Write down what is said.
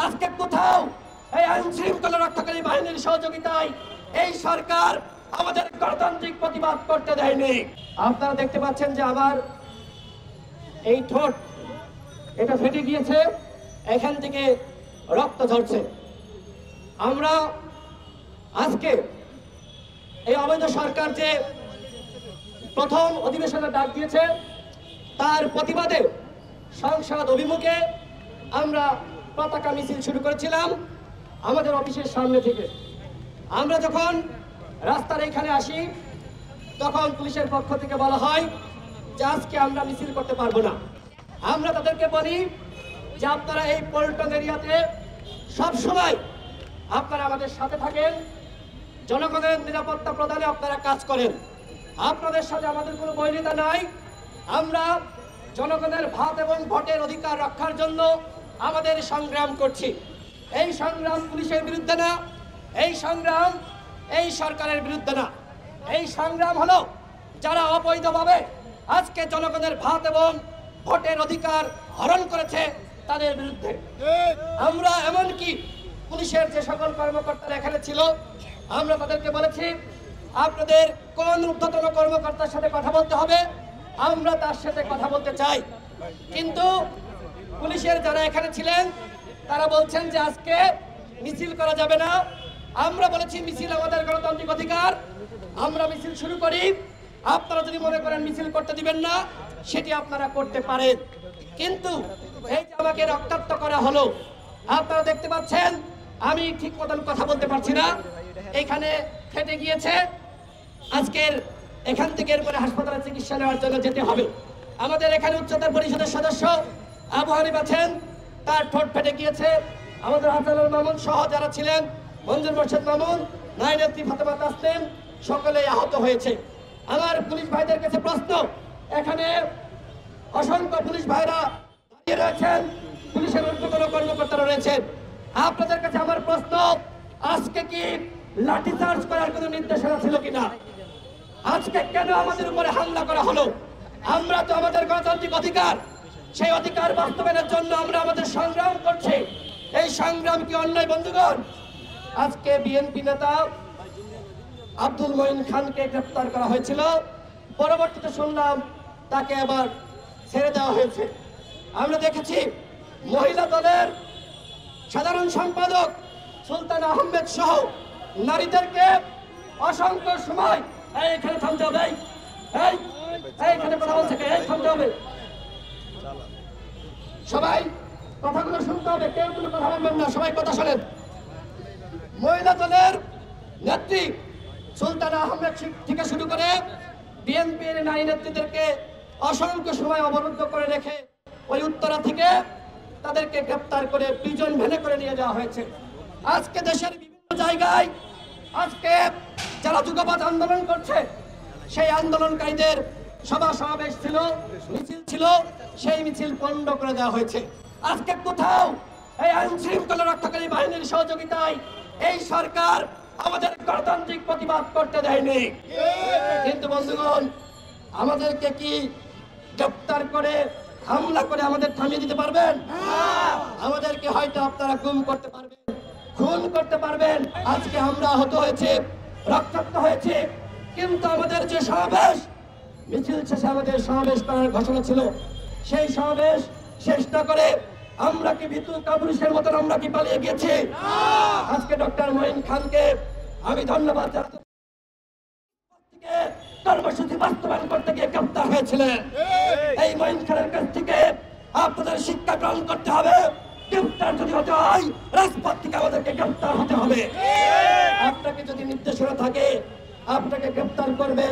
আজকে কোথাও এই আইন শৃঙ্খলা রক্ষাকারী বাহিনীর সহযোগিতায় এই সরকার আমাদের গণতান্ত্রিক প্রতিবাদ করতে দেয়নি। আপনারা দেখতে পাচ্ছেন যে আমার এই ঠোঁট এটা ফেটে গিয়েছে, এখান থেকে রক্ত ঝরছে। আমরা আজকে এই অবৈধ সরকার যে প্রথম অধিবেশনে ডাক দিয়েছে তার প্রতিবাদে সংসদ অভিমুখে আমরা পতাকা মিছিল শুরু করেছিলাম আমাদের অফিসের সামনে থেকে। আমরা যখন রাস্তার এখানে আসি তখন পুলিশের পক্ষ থেকে বলা হয় যে আজকে আমরা মিছিল করতে পারবো না। আমরা তাদেরকে বলি যে আপনারা এই পল্টন এরিয়াতে সবসময় আপনারা আমাদের সাথে থাকেন, জনগণের নিরাপত্তা প্রদানে আপনারা কাজ করেন, আপনাদের সাথে আমাদের কোনো বৈরিতা নাই। আমরা জনগণের ভাত এবং ভোটের অধিকার রক্ষার জন্য আমাদের সংগ্রাম করছি। এই সংগ্রাম পুলিশের বিরুদ্ধে না, এই সংগ্রাম এই সরকারের বিরুদ্ধে না, এই সংগ্রাম হলো যারা অবৈধভাবে আজকে জনগণের ভাত এবং ভোটের অধিকার হরণ করেছে তাদের বিরুদ্ধে। আমরা এমনকি পুলিশের যে সকল কর্মকর্তারা এখানে ছিল আমরা তাদেরকে বলেছি আপনাদের কোন ঊর্ধ্বতন কর্মকর্তার সাথে কথা বলতে হবে, আমরা তার সাথে কথা বলতে চাই। কিন্তু পুলিশের যারা এখানে ছিলেন তারা বলছেন যে আজকে মিছিল করা যাবে না। আমরা বলেছি মিছিল আমাদের গণতান্ত্রিক অধিকার, আমরা মিছিল শুরু করি, আপনারা যদি মনে করেন মিছিল করতে দিবেন না সেটি আপনারা করতে পারেন। কিন্তু এই যে আমাকে রক্তাক্ত করা হলো, আপনারা দেখতে পাচ্ছেন আমি ঠিক মতন কথা বলতে পারছি না, এখানে ফেটে গিয়েছে। আজকের এখান থেকে এরপরে হাসপাতালে চিকিৎসা নেওয়ার জন্য যেতে হবে। আমাদের এখানে উচ্চতর পরিষদের সদস্য আবু হানিফ আছেন, তার ঠোঁট ফেটে গিয়েছে। আমাদের হাসানুল মামুন সহ যারা ছিলেন, মঞ্জুর মোর্শেদ মামুন, নাইনেত্রী ফাতেমা তাসলিম সকলেই আহত হয়েছে। আমার পুলিশ ভাইদের কাছে প্রশ্ন, এখানে অসংখ্য পুলিশ ভাইরা দাঁড়িয়ে রয়েছেন, পুলিশের ঊর্ধ্বতন কর্মকর্তারা রয়েছেন। আপনাদের কাছে আমার প্রশ্ন, আজকে কি লাঠিচার্জ করার কোনো নির্দেশনা ছিল কিনা? আজকে কেন আমাদের উপরে হামলা করা হলো? আমরা তো আমাদের গণতান্ত্রিক অধিকার, সেই অধিকার বাস্তবায়নের জন্য আমরা আমাদের সংগ্রাম করছি। এই সংগ্রাম কি অন্যায় বন্ধুগণ? আজকে বিএনপি নেতা আব্দুল মঈন খানকে গ্রেফতার করা হয়েছিল, পরবর্তীতে শুনলাম তাকে আবার ছেড়ে দেওয়া হয়েছে। আমরা দেখেছি মহিলা দলের সাধারণ সম্পাদক সুলতান আহমেদ সহ নারীদেরকে অসংখ্য সময় এখানে থামতে হবে, এইখানে কথা বলছে কে, থামতে হবে, সবাই কথাগুলো শুনতে হবে, কেউ কোনো কথা বলবেন না, সবাই কথা শোনেন। মহিলা দলের নেত্রী সুলতান আহমেদ থেকে শুরু করে বিএনপির নারী নেত্রীদেরকে অসংখ্য সময় অবরুদ্ধ করে রেখে ওই উত্তরা থেকে তাদেরকে গ্রেপ্তার করে প্রিজন ভ্যানে করে নিয়ে যাওয়া হয়েছে। আজকে দেশের বিভিন্ন জায়গায় আজকে যারা যুগপৎ আন্দোলন করছে সেই আন্দোলনকারীদের সভা সমাবেশ ছিল, মিছিল ছিল, সেই মিছিল পণ্ড করে দেওয়া হয়েছে। আজকে কোথাও এই আইন শৃঙ্খলা রক্ষাকারী বাহিনীর সহযোগিতায় এই সরকার আমাদের গণতান্ত্রিক প্রতিবাদ করতে দেয়নি। কিন্তু বন্ধুগণ, আমাদেরকে কি গ্রেপ্তার করে হামলা করে আমাদের থামিয়ে দিতে পারবেন? আমাদেরকে হয়তো আপনারা গুম করতে পারবেন, খুন করতে পারবেন। আজকে আমরা আহত হয়েছে, রক্তাক্ত হয়েছে, কিন্তু আমাদের যে সমাবেশ মিছিল শেষে আমাদের সমাবেশ করার ঘোষণা ছিল, সেই সমাবেশ শেষ না করে আমরা কি ভিতু কাপুরুষের মতন আমরা কি পালিয়ে গেছি? আজকে ডক্টর মঈন খানকে আমি ধন্যবাদ জানাতে, কর্মসূচি বাস্তবায়ন করতে গিয়ে গ্রেপ্তার হয়েছিলেন। এই মঈন খানের কাছ থেকে আপনাদের শিক্ষা গ্রহণ করতে হবে। গ্রেপ্তার যদি হতে হয় রাজপথ থেকে আমাদেরকে গ্রেপ্তার হতে হবে। আপনাকে যদি নির্দেশনা থাকে আপনাকে গ্রেপ্তার করবে,